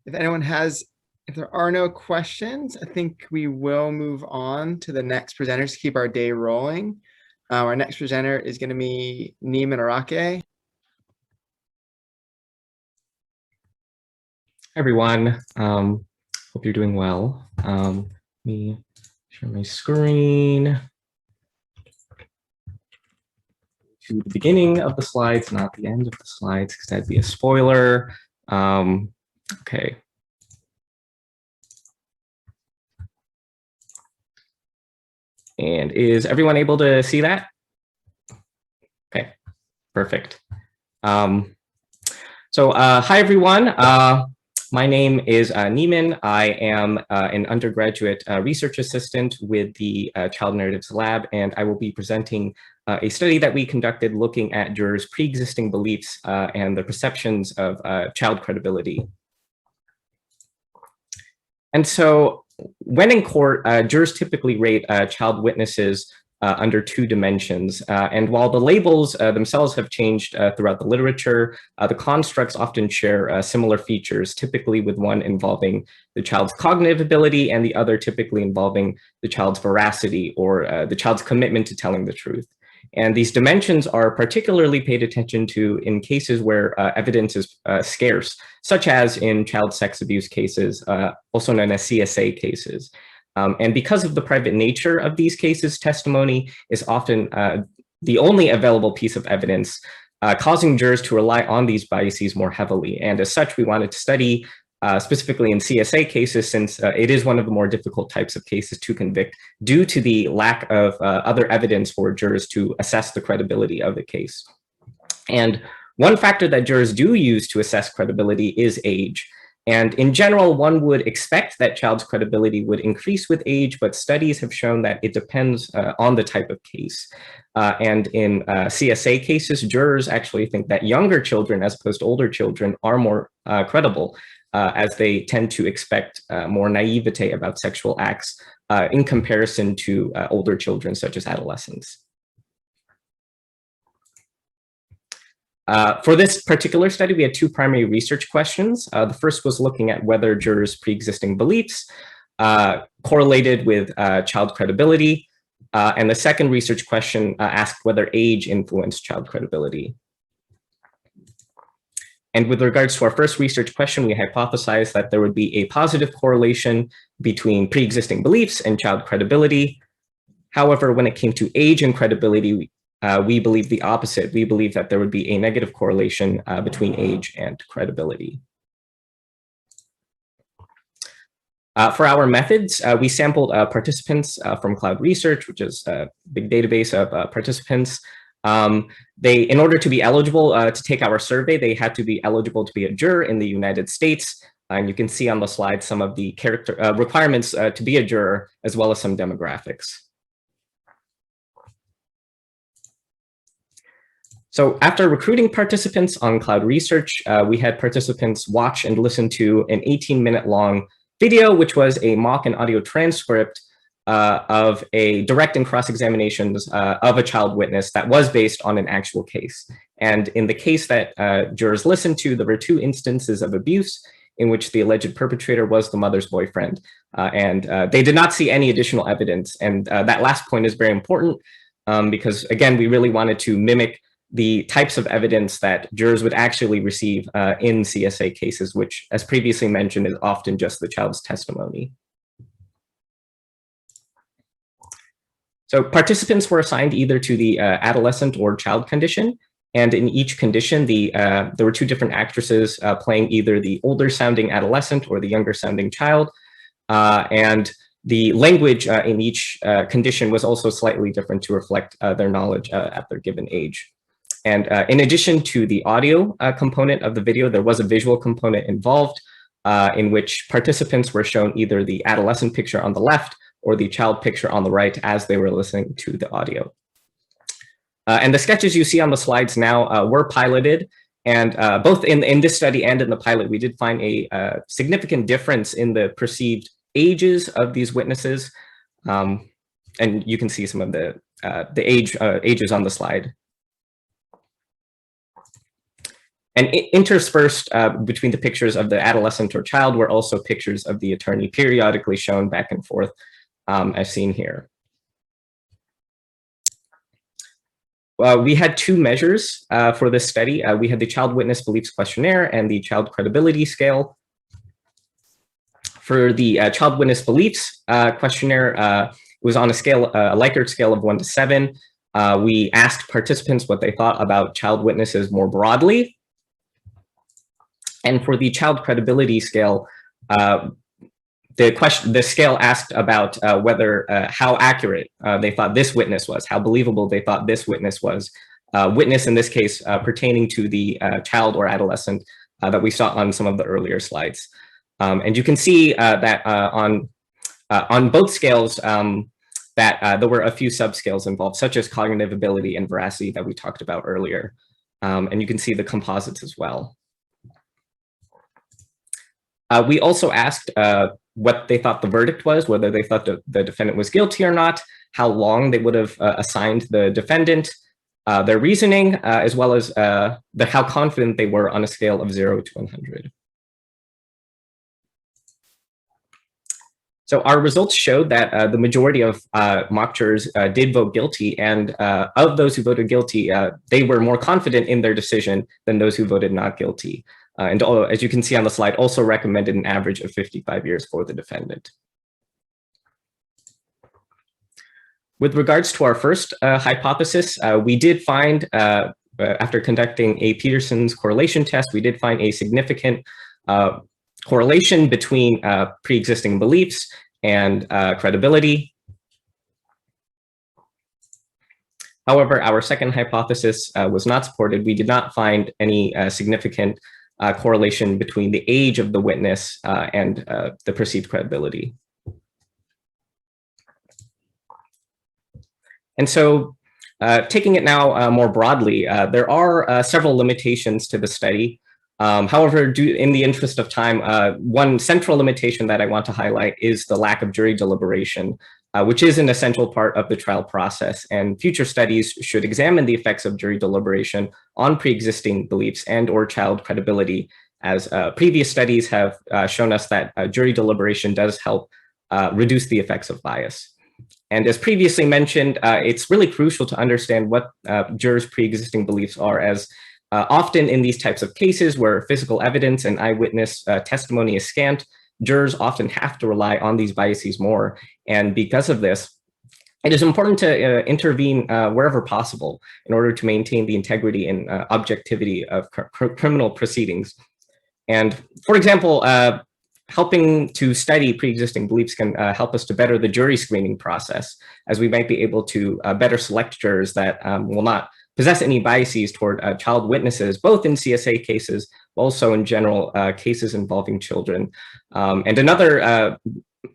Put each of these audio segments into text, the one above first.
If there are no questions, I think we will move on to the next presenters to keep our day rolling. Our next presenter is going to be Neiman Arake. Hi, everyone. Hope you're doing well. Let me share my screen to the beginning of the slides, not the end of the slides, because that'd be a spoiler. Okay. And is everyone able to see that? Okay, perfect. Hi, everyone. My name is Neiman. I am an undergraduate research assistant with the Child Narratives Lab, and I will be presenting a study that we conducted looking at jurors' pre-existing beliefs and the perceptions of child credibility. And so when in court, jurors typically rate child witnesses under two dimensions. And while the labels themselves have changed throughout the literature, the constructs often share similar features, typically with one involving the child's cognitive ability and the other typically involving the child's veracity or the child's commitment to telling the truth. And these dimensions are particularly paid attention to in cases where evidence is scarce, such as in child sex abuse cases, also known as CSA cases. And because of the private nature of these cases, testimony is often the only available piece of evidence, causing jurors to rely on these biases more heavily. And as such, we wanted to study specifically in CSA cases, since it is one of the more difficult types of cases to convict due to the lack of other evidence for jurors to assess the credibility of the case. And one factor that jurors do use to assess credibility is age. And in general, one would expect that child's credibility would increase with age, but studies have shown that it depends on the type of case. And in CSA cases, jurors actually think that younger children, as opposed to older children, are more credible, as they tend to expect more naivete about sexual acts in comparison to older children, such as adolescents. For this particular study, we had two primary research questions. The first was looking at whether jurors' pre-existing beliefs correlated with child credibility. And the second research question asked whether age influenced child credibility. And with regards to our first research question, we hypothesized that there would be a positive correlation between pre-existing beliefs and child credibility. However, when it came to age and credibility, we believe the opposite. We believe that there would be a negative correlation between age and credibility. For our methods, we sampled participants from Cloud Research, which is a big database of participants. In order to be eligible to take our survey, they had to be eligible to be a juror in the United States. And you can see on the slide some of the requirements to be a juror, as well as some demographics. So after recruiting participants on Cloud Research, we had participants watch and listen to an 18-minute long video, which was a mock and audio transcript of a direct and cross-examinations of a child witness that was based on an actual case. And in the case that jurors listened to, there were two instances of abuse in which the alleged perpetrator was the mother's boyfriend. And they did not see any additional evidence. And that last point is very important because, again, we really wanted to mimic the types of evidence that jurors would actually receive in CSA cases, which, as previously mentioned, is often just the child's testimony. So participants were assigned either to the adolescent or child condition. And in each condition, there were two different actresses playing either the older sounding adolescent or the younger sounding child. And the language in each condition was also slightly different to reflect their knowledge at their given age. And in addition to the audio component of the video, there was a visual component involved in which participants were shown either the adolescent picture on the left or the child picture on the right as they were listening to the audio. And the sketches you see on the slides now were piloted. And both in this study and in the pilot, we did find a significant difference in the perceived ages of these witnesses. And you can see some of the ages on the slide. And interspersed between the pictures of the adolescent or child were also pictures of the attorney, periodically shown back and forth, as seen here. We had two measures for this study. We had the Child Witness Beliefs Questionnaire and the Child Credibility Scale. For the Child Witness Beliefs Questionnaire, it was on a scale, a Likert scale of 1 to 7. We asked participants what they thought about child witnesses more broadly. And for the Child Credibility Scale, the scale asked about whether how accurate they thought this witness was, how believable they thought this witness was. Witness in this case pertaining to the child or adolescent that we saw on some of the earlier slides. And you can see that on both scales that there were a few subscales involved, such as cognitive ability and veracity that we talked about earlier. And you can see the composites as well. We also asked what they thought the verdict was, whether they thought the defendant was guilty or not, how long they would have assigned the defendant, their reasoning, as well as how confident they were on a scale of 0 to 100. So our results showed that the majority of mock jurors did vote guilty, and of those who voted guilty, they were more confident in their decision than those who voted not guilty. And as you can see on the slide, also recommended an average of 55 years for the defendant. With regards to our first hypothesis, we did find, after conducting a Peterson's correlation test, we did find a significant correlation between pre-existing beliefs and credibility. However, our second hypothesis was not supported. We did not find any significant correlation between the age of the witness and the perceived credibility. And so taking it now more broadly, there are several limitations to the study. However, in the interest of time, one central limitation that I want to highlight is the lack of jury deliberation, which is an essential part of the trial process, and future studies should examine the effects of jury deliberation on pre-existing beliefs and or child credibility, as previous studies have shown us that jury deliberation does help reduce the effects of bias. And as previously mentioned, it's really crucial to understand what jurors' pre-existing beliefs are, as often in these types of cases where physical evidence and eyewitness testimony is scant, jurors often have to rely on these biases more. And because of this, it is important to intervene wherever possible in order to maintain the integrity and objectivity of criminal proceedings. And for example, helping to study pre-existing beliefs can help us to better the jury screening process, as we might be able to better select jurors that will not possess any biases toward child witnesses, both in CSA cases, but also in general cases involving children. And another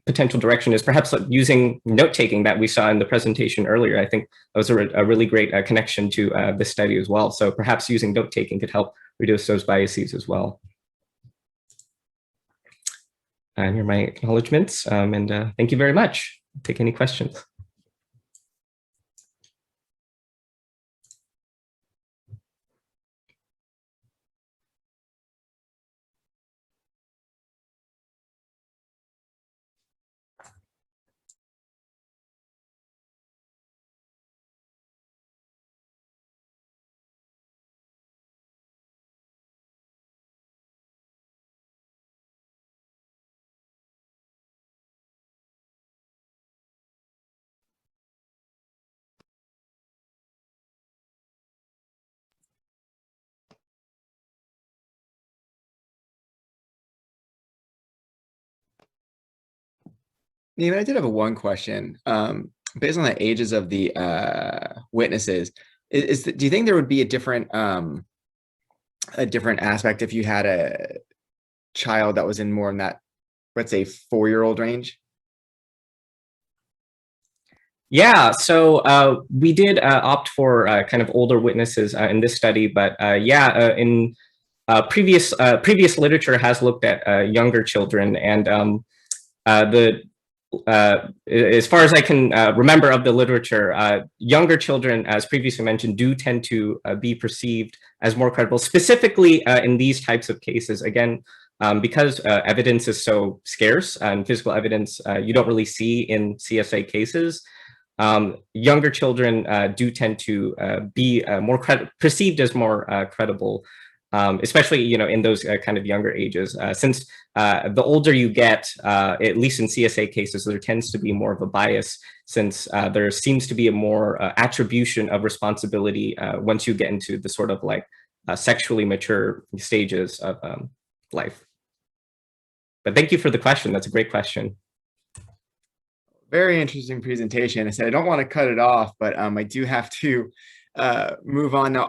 potential direction is perhaps using note-taking that we saw in the presentation earlier. I think that was a really great connection to this study as well. So perhaps using note-taking could help reduce those biases as well. And here are my acknowledgements, and thank you very much. Take any questions. Nina, I did have one question. Based on the ages of the witnesses, do you think there would be a different aspect if you had a child that was in more in that, let's say, 4-year-old range? Yeah, so we did opt for kind of older witnesses in this study, but yeah, in previous literature has looked at younger children, and as far as I can remember of the literature, younger children, as previously mentioned, do tend to be perceived as more credible, specifically in these types of cases. Again, because evidence is so scarce and physical evidence you don't really see in CSA cases, younger children do tend to be more perceived as more credible, especially in those kind of younger ages. Since the older you get, at least in CSA cases, there tends to be more of a bias, since there seems to be a more attribution of responsibility once you get into the sort of like sexually mature stages of life. But thank you for the question. That's a great question. Very interesting presentation. I said I don't want to cut it off, but I do have to move on now.